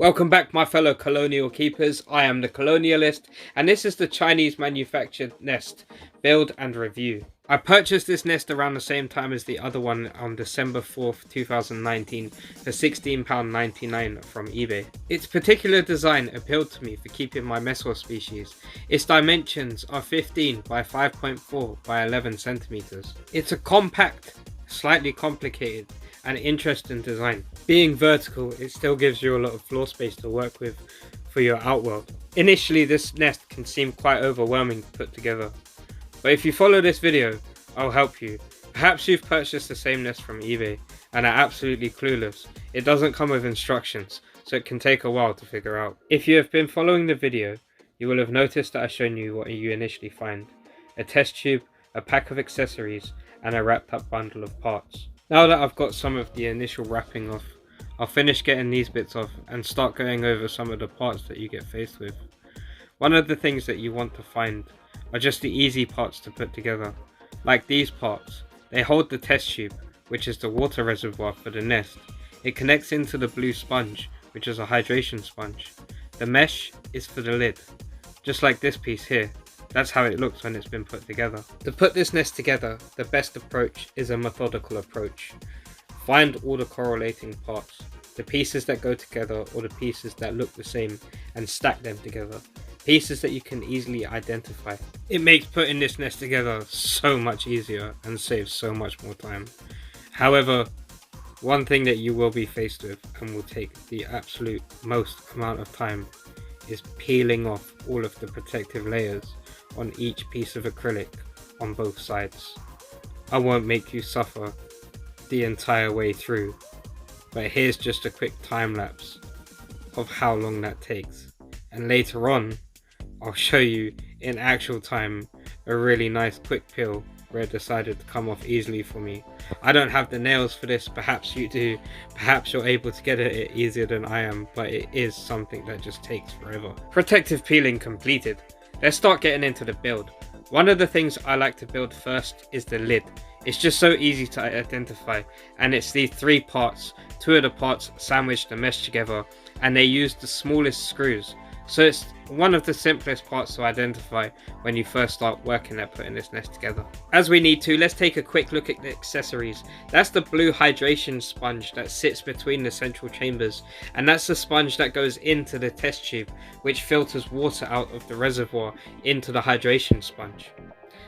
Welcome back, my fellow colonial keepers. I am the Colonialist, and this is the Chinese manufactured nest build and review. I purchased this nest around the same time as the other one on December 4th, 2019 for £16.99 from eBay. Its particular design appealed to me for keeping my Messor species. Its dimensions are 15 by 5.4 by 11 centimeters. It's a compact, slightly complicated and interesting design. Being vertical, it still gives you a lot of floor space to work with for your outworld. Initially, this nest can seem quite overwhelming to put together, but if you follow this video, I'll help you. Perhaps you've purchased the same nest from eBay and are absolutely clueless. It doesn't come with instructions, so it can take a while to figure out. If you have been following the video, you will have noticed that I've shown you what you initially find: a test tube, a pack of accessories, and a wrapped up bundle of parts. Now that I've got some of the initial wrapping off, I'll finish getting these bits off and start going over some of the parts that you get faced with. One of the things that you want to find are just the easy parts to put together. Like these parts, they hold the test tube, which is the water reservoir for the nest. It connects into the blue sponge, which is a hydration sponge. The mesh is for the lid, just like this piece here. That's how it looks when it's been put together. To put this nest together, the best approach is a methodical approach. Find all the correlating parts, the pieces that go together or the pieces that look the same, and stack them together. Pieces that you can easily identify. It makes putting this nest together so much easier and saves so much more time. However, one thing that you will be faced with and will take the absolute most amount of time is peeling off all of the protective layers on each piece of acrylic on both sides. I won't make you suffer the entire way through, but here's just a quick time lapse of how long that takes, and later on I'll show you in actual time a really nice quick peel where it decided to come off easily for me. I don't have the nails for this, perhaps you do, perhaps you're able to get it easier than I am, but it is something that just takes forever. Protective peeling completed. Let's start getting into the build. One of the things I like to build first is the lid. It's just so easy to identify, and it's these three parts. Two of the parts sandwich the mesh together, and they use the smallest screws. So it's one of the simplest parts to identify when you first start working at putting this nest together. As we need to, let's take a quick look at the accessories. That's the blue hydration sponge that sits between the central chambers, and that's the sponge that goes into the test tube, which filters water out of the reservoir into the hydration sponge.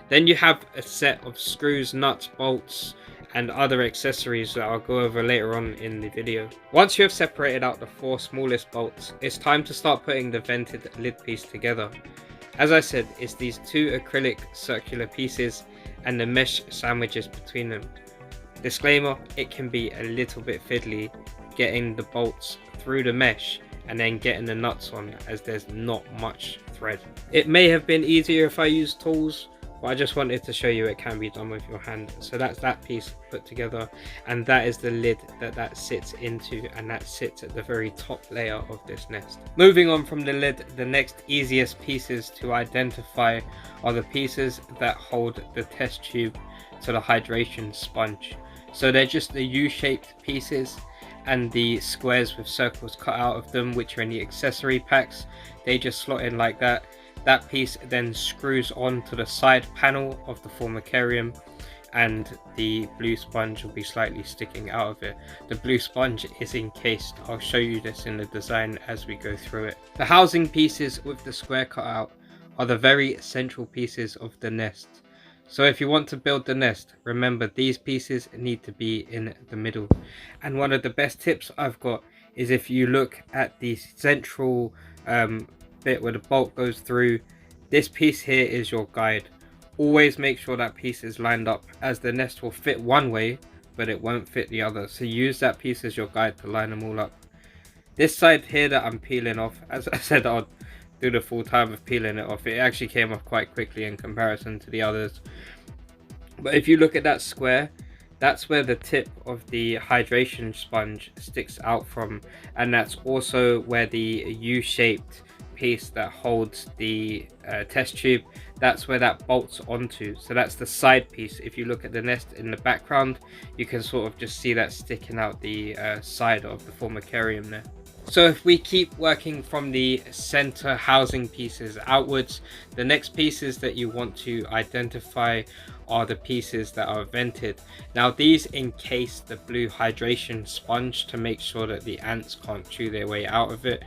Then you have a set of screws, nuts, bolts, and other accessories that I'll go over later on in the video. Once you have separated out the four smallest bolts, it's time to start putting the vented lid piece together. As I said, it's these two acrylic circular pieces and the mesh sandwiches between them. Disclaimer, it can be a little bit fiddly getting the bolts through the mesh and then getting the nuts on, as there's not much thread. It may have been easier if I used tools, but I just wanted to show you it can be done with your hand. So that's that piece put together, and that is the lid that sits into, and that sits at the very top layer of this nest. Moving on from the lid, the next easiest pieces to identify are the pieces that hold the test tube to the hydration sponge. So they're just the U-shaped pieces, and the squares with circles cut out of them, which are in the accessory packs, they just slot in like that. That piece then screws on to the side panel of the formicarium, and the blue sponge will be slightly sticking out of it. The blue sponge is encased. I'll show you this in the design as we go through it. The housing pieces with the square cut out are the very central pieces of the nest. So if you want to build the nest, remember these pieces need to be in the middle. And one of the best tips I've got is if you look at the central bit where the bolt goes through, this piece here is your guide. Always make sure that piece is lined up, as the nest will fit one way but it won't fit the other, so use that piece as your guide to line them all up. This side here that I'm peeling off, as I said, I'll do the full time of peeling it off. It actually came off quite quickly in comparison to the others, but if you look at that square, that's where the tip of the hydration sponge sticks out from, and that's also where the U-shaped piece that holds the test tube, that's where that bolts onto. So that's the side piece. If you look at the nest in the background, you can sort of just see that sticking out the side of the formicarium there. So if we keep working from the center housing pieces outwards, the next pieces that you want to identify are the pieces that are vented. Now these encase the blue hydration sponge to make sure that the ants can't chew their way out of it.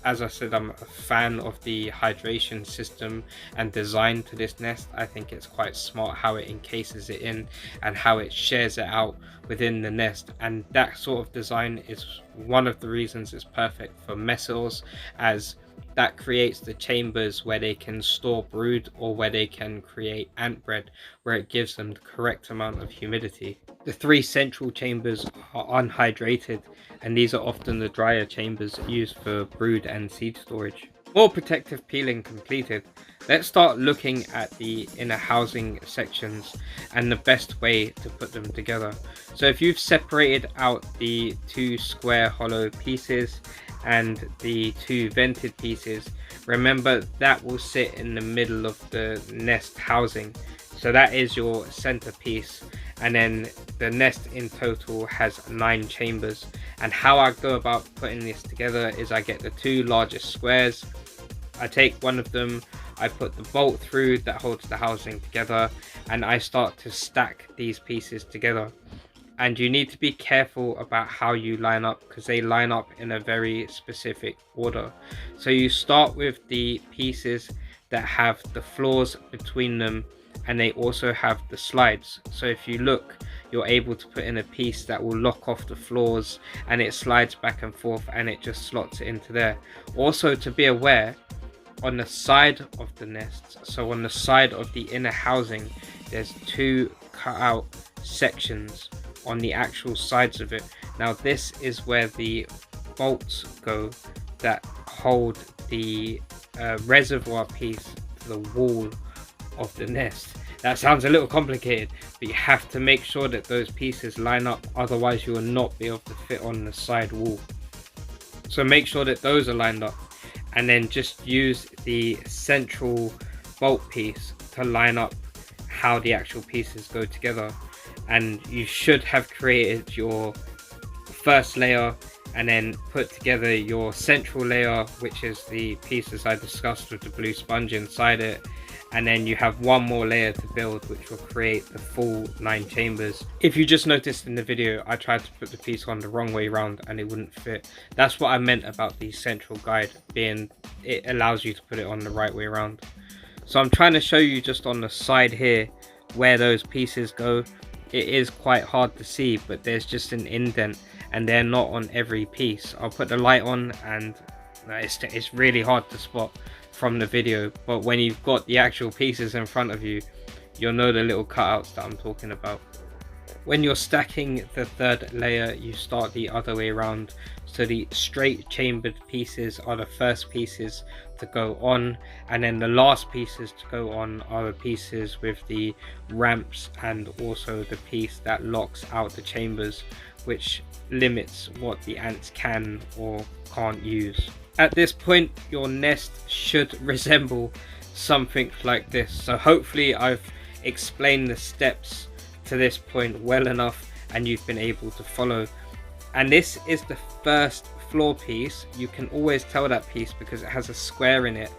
As I said, I'm a fan of the hydration system and design to this nest. I think it's quite smart how it encases it in and how it shares it out within the nest, and that sort of design is one of the reasons it's perfect for messors, as that creates the chambers where they can store brood or where they can create ant bread, where it gives them the correct amount of humidity. The three central chambers are unhydrated, and these are often the drier chambers used for brood and seed storage. More protective peeling completed. Let's start looking at the inner housing sections and the best way to put them together. So if you've separated out the two square hollow pieces and the two vented pieces, remember that will sit in the middle of the nest housing. So that is your centerpiece, and then the nest in total has 9 chambers. And how I go about putting this together is I get the two largest squares, I take one of them, I put the bolt through that holds the housing together, and I start to stack these pieces together. And you need to be careful about how you line up, because they line up in a very specific order. So you start with the pieces that have the floors between them, and they also have the slides. So if you look, you're able to put in a piece that will lock off the floors and it slides back and forth and it just slots it into there. Also, to be aware, on the side of the nest, so on the side of the inner housing, there's 2 cut out sections on the actual sides of it. Now this is where the bolts go that hold the reservoir piece to the wall of the nest. That sounds a little complicated, but you have to make sure that those pieces line up, otherwise you will not be able to fit on the side wall. So make sure that those are lined up, and then just use the central bolt piece to line up how the actual pieces go together. And you should have created your first layer and then put together your central layer, which is the pieces I discussed with the blue sponge inside it, and then you have one more layer to build, which will create the full 9 chambers. If you just noticed in the video, I tried to put the piece on the wrong way around and it wouldn't fit. That's what I meant about the central guide being, it allows you to put it on the right way around. So I'm trying to show you just on the side here where those pieces go. It is quite hard to see, but there's just an indent and they're not on every piece. I'll put the light on and it's really hard to spot from the video, but when you've got the actual pieces in front of you, you'll know the little cutouts that I'm talking about. When you're stacking the third layer, you start the other way around. So the straight chambered pieces are the first pieces to go on, and then the last pieces to go on are the pieces with the ramps and also the piece that locks out the chambers, which limits what the ants can or can't use. At this point, your nest should resemble something like this. So hopefully I've explained the steps to this point well enough and you've been able to follow. And this is the first floor piece. You can always tell that piece because it has a square in it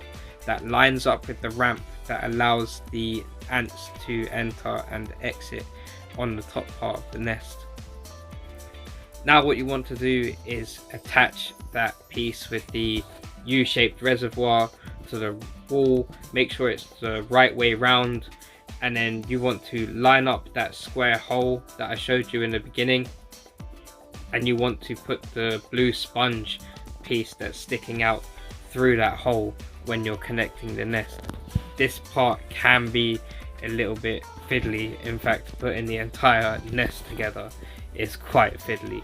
that lines up with the ramp that allows the ants to enter and exit on the top part of the nest. Now what you want to do is attach that piece with the U-shaped reservoir to the wall. Make sure it's the right way round, and then you want to line up that square hole that I showed you in the beginning, and you want to put the blue sponge piece that's sticking out through that hole when you're connecting the nest. This part can be a little bit fiddly. In fact, putting the entire nest together is quite fiddly.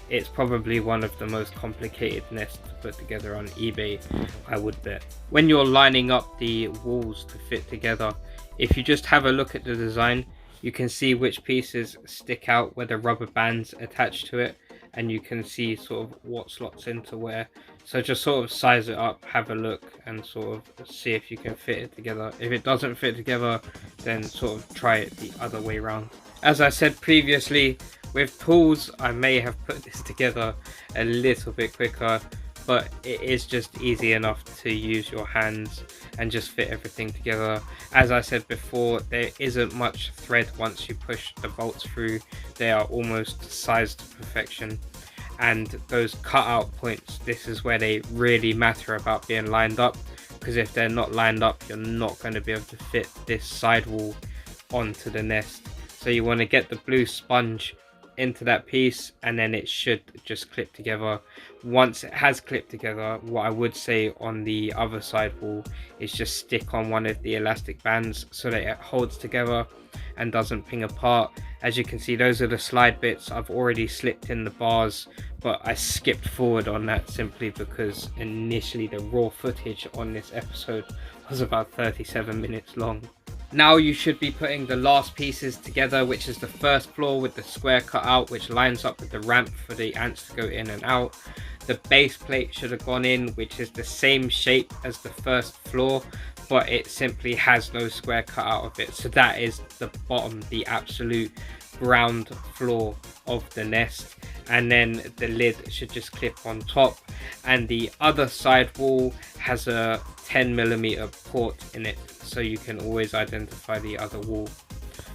It's probably one of the most complicated nests to put together on eBay, I would bet. When you're lining up the walls to fit together, if you just have a look at the design, you can see which pieces stick out where the rubber bands attached to it, and you can see sort of what slots into where. So just sort of size it up, have a look, and sort of see if you can fit it together. If it doesn't fit together, then sort of try it the other way around. As I said previously, with tools I may have put this together a little bit quicker, but it is just easy enough to use your hands and just fit everything together. As I said before, there isn't much thread once you push the bolts through. They are almost sized to perfection, and those cutout points, this is where they really matter about being lined up, because if they're not lined up, you're not going to be able to fit this sidewall onto the nest. So you want to get the blue sponge into that piece, and then it should just clip together. Once it has clipped together, what I would say on the other side wall is just stick on one of the elastic bands so that it holds together and doesn't ping apart. As you can see, those are the slide bits. I've already slipped in the bars, but I skipped forward on that simply because initially the raw footage on this episode was about 37 minutes long. Now you should be putting the last pieces together, which is the first floor with the square cut out, which lines up with the ramp for the ants to go in and out. The base plate should have gone in, which is the same shape as the first floor, but it simply has no square cut out of it. So that is the bottom, the absolute ground floor of the nest. And then the lid should just clip on top, and the other side wall has a 10mm port in it, so you can always identify the other wall.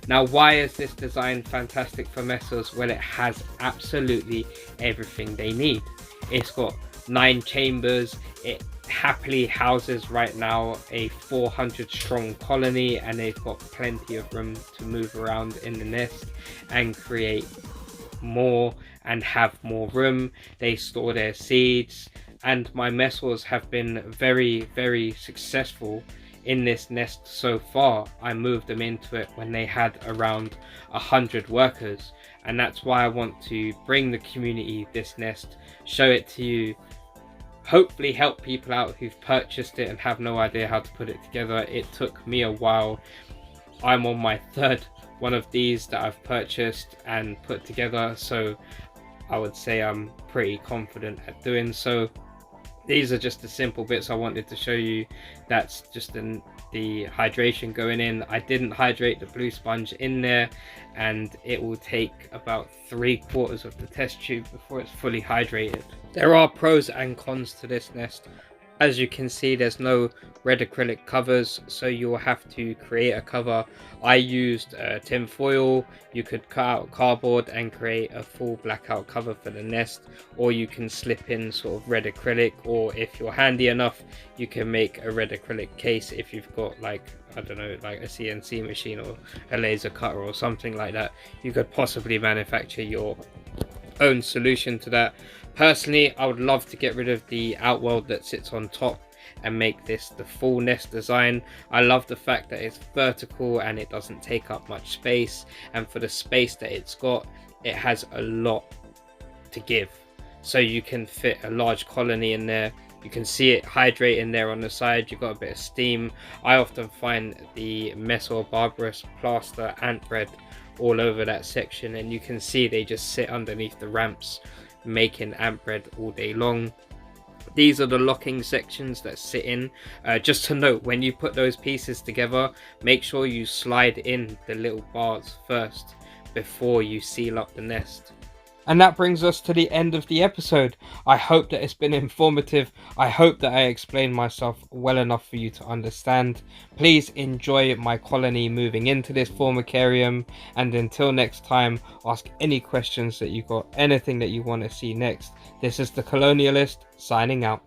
Now, why is this design fantastic for Messors? Well, it has absolutely everything they need. It's got 9 chambers. It happily houses right now a 400 strong colony, and they've got plenty of room to move around in the nest and create more and have more room. They store their seeds, and my Messors have been very successful in this nest so far. I moved them into it when they had around 100 workers, and that's why I want to bring the community this nest, show it to you, hopefully help people out who've purchased it and have no idea how to put it together. It took me a while. I'm on my 3rd one of these that I've purchased and put together, so I would say I'm pretty confident at doing so. These are just the simple bits I wanted to show you. That's just the hydration going in. I didn't hydrate the blue sponge in there, and it will take about 3/4 of the test tube before it's fully hydrated. There are pros and cons to this nest. As you can see, there's no red acrylic covers, so you'll have to create a cover. I used tin foil. You could cut out cardboard and create a full blackout cover for the nest, or you can slip in sort of red acrylic, or if you're handy enough, you can make a red acrylic case if you've got, like, I don't know, like a CNC machine or a laser cutter or something like that. You could possibly manufacture your own solution to that. Personally, I would love to get rid of the outworld that sits on top and make this the full nest design. I love the fact that it's vertical and it doesn't take up much space, and for the space that it's got, it has a lot to give, so you can fit a large colony in there. You can see it hydrating there on the side. You've got a bit of steam. I often find the Messor Barbarus plaster ant bread all over that section, and you can see they just sit underneath the ramps making ant bread all day long. These are the locking sections that sit in. Just to note, when you put those pieces together, make sure you slide in the little bars first before you seal up the nest. And that brings us to the end of the episode. I hope that it's been informative. I hope that I explained myself well enough for you to understand. Please enjoy my colony moving into this formicarium. And until next time, ask any questions that you got, anything that you want to see next. This is the Colonialist, signing out.